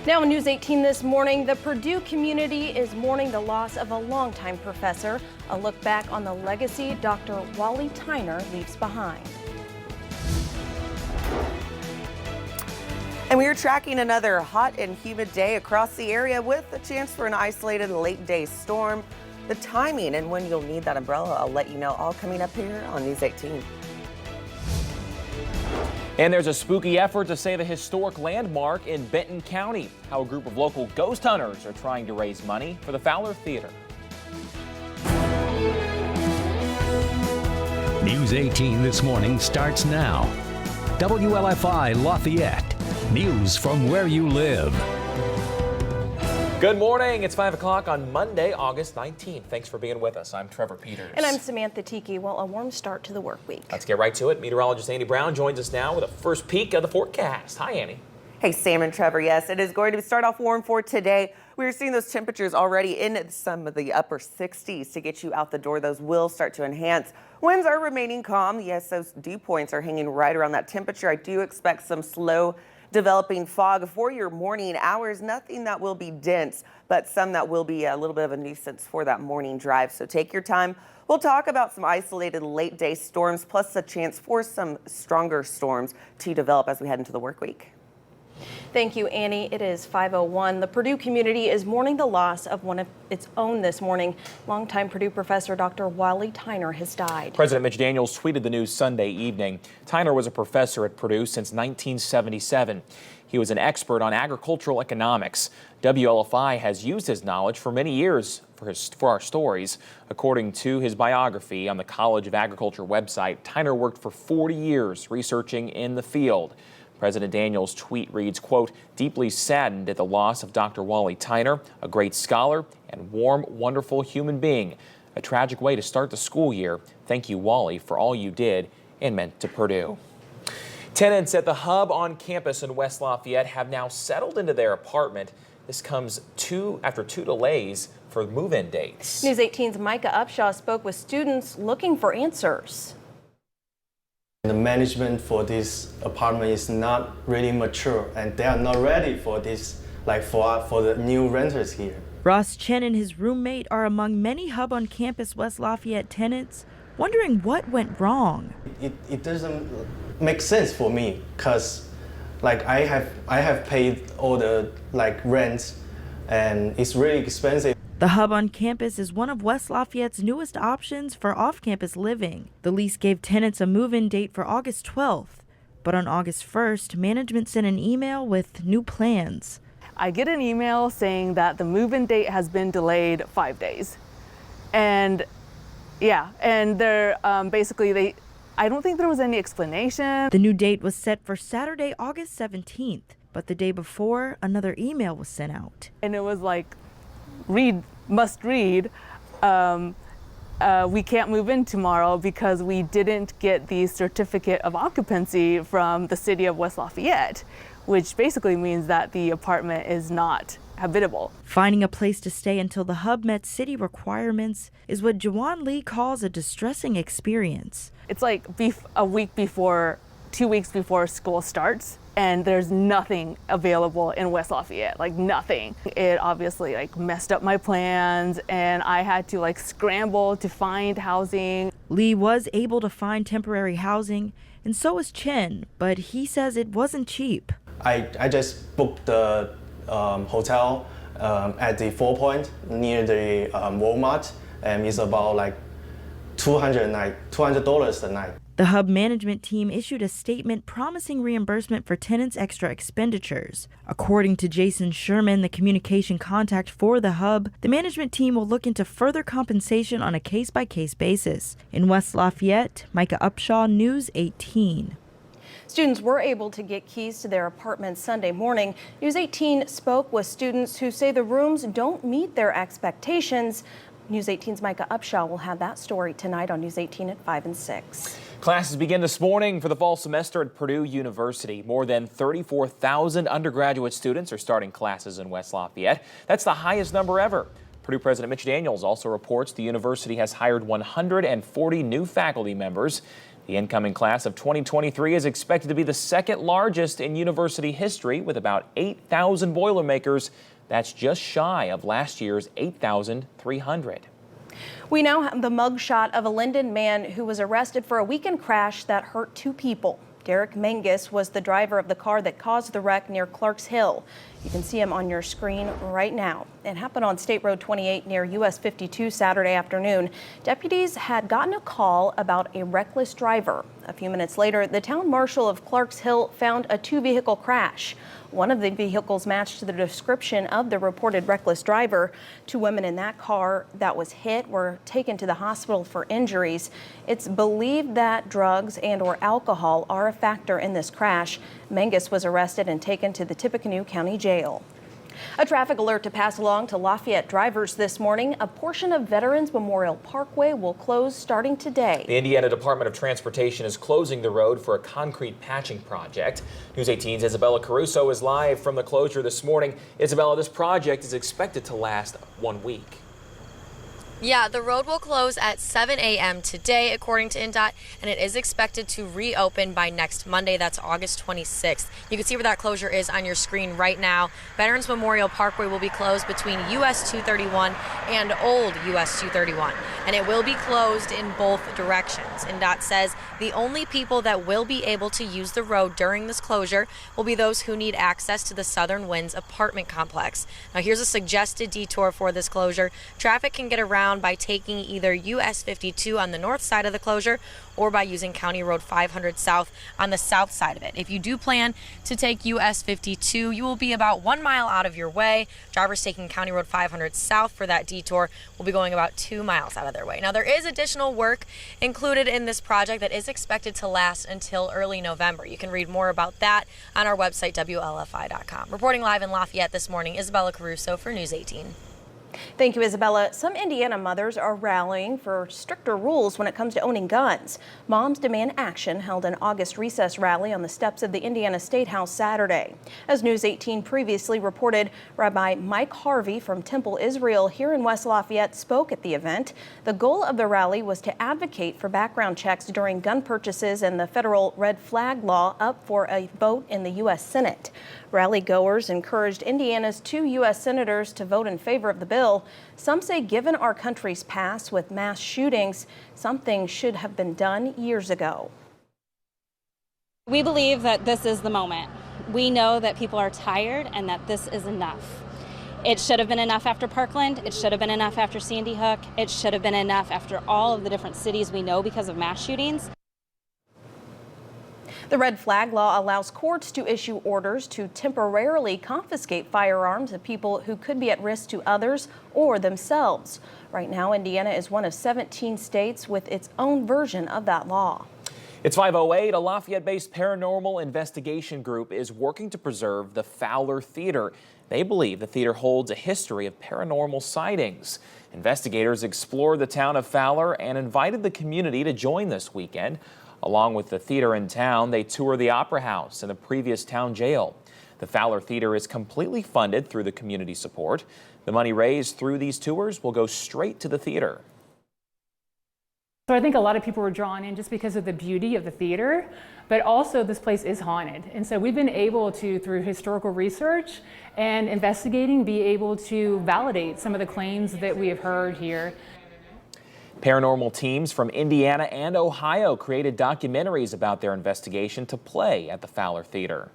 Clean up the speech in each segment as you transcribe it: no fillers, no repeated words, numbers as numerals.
Now on News 18 this morning, the Purdue community is mourning the loss of a longtime professor. A look back on the legacy Dr. Wally Tyner leaves behind. And we are tracking another hot and humid day across the area with a chance for an isolated late day storm. The timing and when you'll need that umbrella, I'll let you know, all coming up here on News 18. And there's a spooky effort to save a historic landmark in Benton County. How a group of local ghost hunters are trying to raise money for the Fowler Theater. News 18 this morning starts now. WLFI Lafayette. News from where you live. Good morning. It's 5 o'clock on Monday, August 19th. Thanks for being with us. I'm Trevor Peters. And I'm Samantha Tiki. Well, a warm start to the work week. Let's get right to it. Meteorologist Annie Brown joins us now with a first peek of the forecast. Hi, Annie. Hey, Sam and Trevor. Yes, it is going to start off warm for today. We're seeing those temperatures already in some of the upper 60s to get you out the door. Those will start to enhance. Winds are remaining calm. Yes, those dew points are hanging right around that temperature. I do expect some slow developing fog for your morning hours. Nothing that will be dense, but some that will be a little bit of a nuisance for that morning drive. So take your time. We'll talk about some isolated late day storms, plus a chance for some stronger storms to develop as we head into the work week. Thank you, Annie. It is 5:01. The Purdue community is mourning the loss of one of its own this morning. Longtime Purdue professor Dr. Wally Tyner has died. President Mitch Daniels tweeted the news Sunday evening. Tyner was a professor at Purdue since 1977. He was an expert on agricultural economics. WLFI has used his knowledge for many years for our stories. According to his biography on the College of Agriculture website, Tyner worked for 40 years researching in the field. President Daniels' tweet reads, quote, "Deeply saddened at the loss of Dr. Wally Tyner, a great scholar and warm, wonderful human being. A tragic way to start the school year. Thank you, Wally, for all you did and meant to Purdue." Tenants at the Hub on campus in West Lafayette have now settled into their apartment. This comes after two delays for move-in dates. News 18's Micah Upshaw spoke with students looking for answers. The management for this apartment is not really mature, and they are not ready for this, like for the new renters here. Ross Chen and his roommate are among many Hub on campus West Lafayette tenants wondering what went wrong. It doesn't make sense for me, because like I have paid all the like rents, and it's really expensive. The Hub on campus is one of West Lafayette's newest options for off-campus living. The lease gave tenants a move-in date for August 12th, but on August 1st, management sent an email with new plans. I get an email saying that the move-in date has been delayed 5 days. And yeah, and they're basically, I don't think there was any explanation. The new date was set for Saturday, August 17th, but the day before, another email was sent out. And it was like, must read, we can't move in tomorrow because we didn't get the certificate of occupancy from the city of West Lafayette, which basically means that the apartment is not habitable. Finding a place to stay until the Hub met city requirements is what Jawan Lee calls a distressing experience. It's like a week before, 2 weeks before school starts, and there's nothing available in West Lafayette, like nothing. It obviously like messed up my plans, and I had to like scramble to find housing. Lee was able to find temporary housing, and so was Chen, but he says it wasn't cheap. I just booked the hotel at the 4 Point near the Walmart, and it's about like $200 a night. The Hub management team issued a statement promising reimbursement for tenants' extra expenditures. According to Jason Sherman, the communication contact for the Hub, the management team will look into further compensation on a case-by-case basis. In West Lafayette, Micah Upshaw, News 18. Students were able to get keys to their apartments Sunday morning. News 18 spoke with students who say the rooms don't meet their expectations. News 18's Micah Upshaw will have that story tonight on News 18 at 5 and 6. Classes begin this morning for the fall semester at Purdue University. More than 34,000 undergraduate students are starting classes in West Lafayette. That's the highest number ever. Purdue President Mitch Daniels also reports the university has hired 140 new faculty members. The incoming class of 2023 is expected to be the second largest in university history, with about 8,000 Boilermakers. That's just shy of last year's 8,300. We now have the mugshot of a Linden man who was arrested for a weekend crash that hurt 2 people. Derek Menges was the driver of the car that caused the wreck near Clarks Hill. You can see him on your screen right now. It happened on State Road 28 near US 52 Saturday afternoon. Deputies had gotten a call about a reckless driver. A few minutes later, the town marshal of Clarks Hill found a 2-vehicle crash. One of the vehicles matched the description of the reported reckless driver. 2 women in that car that was hit were taken to the hospital for injuries. It's believed that drugs and/or alcohol are a factor in this crash. Menges was arrested and taken to the Tippecanoe County Jail. A traffic alert to pass along to Lafayette drivers this morning. A portion of Veterans Memorial Parkway will close starting today. The Indiana Department of Transportation is closing the road for a concrete patching project. News 18's Isabella Caruso is live from the closure this morning. Isabella, this project is expected to last 1 week. Yeah, the road will close at 7 a.m. today, according to INDOT, and it is expected to reopen by next Monday. That's August 26th. You can see where that closure is on your screen right now. Veterans Memorial Parkway will be closed between US 231 and Old US 231, and it will be closed in both directions. INDOT says the only people that will be able to use the road during this closure will be those who need access to the Southern Winds apartment complex. Now, here's a suggested detour for this closure. Traffic can get around by taking either US 52 on the north side of the closure or by using County Road 500 South on the south side of it. If you do plan to take US 52, you will be about 1 mile out of your way. Drivers taking County Road 500 South for that detour will be going about 2 miles out of their way. Now, there is additional work included in this project that is expected to last until early November. You can read more about that on our website, WLFI.com. Reporting live in Lafayette this morning, Isabella Caruso for News 18. Thank you, Isabella. Some Indiana mothers are rallying for stricter rules when it comes to owning guns. Moms Demand Action held an August recess rally on the steps of the Indiana State House Saturday. As News 18 previously reported, Rabbi Mike Harvey from Temple Israel here in West Lafayette spoke at the event. The goal of the rally was to advocate for background checks during gun purchases and the federal red flag law up for a vote in the U.S. Senate. Rally goers encouraged Indiana's 2 U.S. senators to vote in favor of the bill. Some say given our country's past with mass shootings, something should have been done years ago. We believe that this is the moment. We know that people are tired and that this is enough. It should have been enough after Parkland. It should have been enough after Sandy Hook. It should have been enough after all of the different cities we know because of mass shootings. The red flag law allows courts to issue orders to temporarily confiscate firearms of people who could be at risk to others or themselves. Right now, Indiana is one of 17 states with its own version of that law. It's 5:08. A Lafayette-based paranormal investigation group is working to preserve the Fowler Theater. They believe the theater holds a history of paranormal sightings. Investigators explored the town of Fowler and invited the community to join this weekend. Along with the theater in town, they tour the Opera House and the previous town jail. The Fowler Theater is completely funded through the community support. The money raised through these tours will go straight to the theater. So I think a lot of people were drawn in just because of the beauty of the theater, but also this place is haunted. And so we've been able to, through historical research and investigating, be able to validate some of the claims that we have heard here. Paranormal teams from Indiana and Ohio created documentaries about their investigation to play at the Fowler Theater.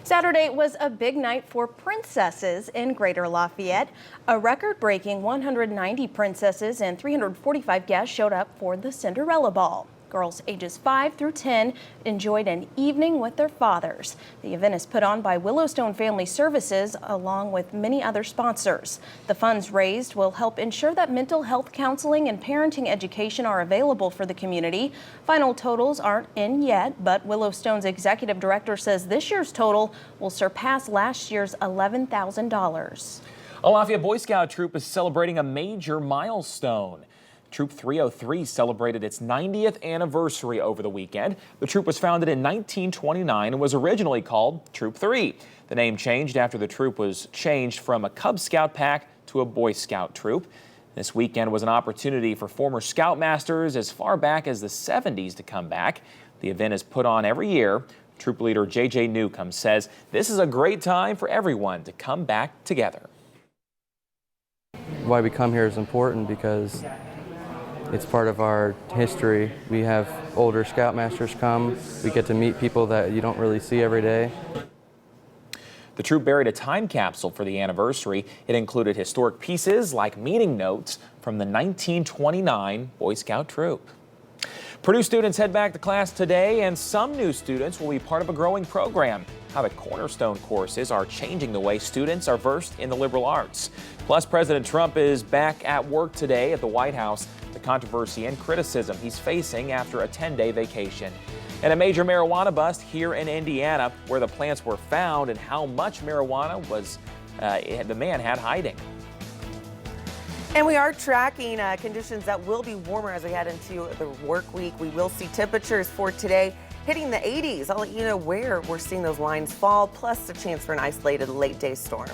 Saturday was a big night for princesses in Greater Lafayette. A record-breaking 190 princesses and 345 guests showed up for the Cinderella Ball. Girls ages 5 through 10 enjoyed an evening with their fathers. The event is put on by Willowstone Family Services along with many other sponsors. The funds raised will help ensure that mental health counseling and parenting education are available for the community. Final totals aren't in yet, but Willowstone's executive director says this year's total will surpass last year's $11,000. A Lafayette Boy Scout troop is celebrating a major milestone. Troop 303 celebrated its 90th anniversary over the weekend. The troop was founded in 1929 and was originally called Troop 3. The name changed after the troop was changed from a Cub Scout pack to a Boy Scout troop. This weekend was an opportunity for former Scoutmasters as far back as the 70s to come back. The event is put on every year. Troop leader J.J. Newcomb says this is a great time for everyone to come back together. Why we come here is important because it's part of our history. We have older Scoutmasters come. We get to meet people that you don't really see every day. The troop buried a time capsule for the anniversary. It included historic pieces like meeting notes from the 1929 Boy Scout troop. Purdue students head back to class today, and some new students will be part of a growing program. How the Cornerstone courses are changing the way students are versed in the liberal arts. Plus, President Trump is back at work today at the White House. The controversy and criticism he's facing after a 10-day vacation. And a major marijuana bust here in Indiana, where the plants were found and how much marijuana was the man had hiding. And we are tracking conditions that will be warmer as we head into the work week. We will see temperatures for today hitting the 80s. I'll let you know where we're seeing those lines fall, plus a chance for an isolated late day storm.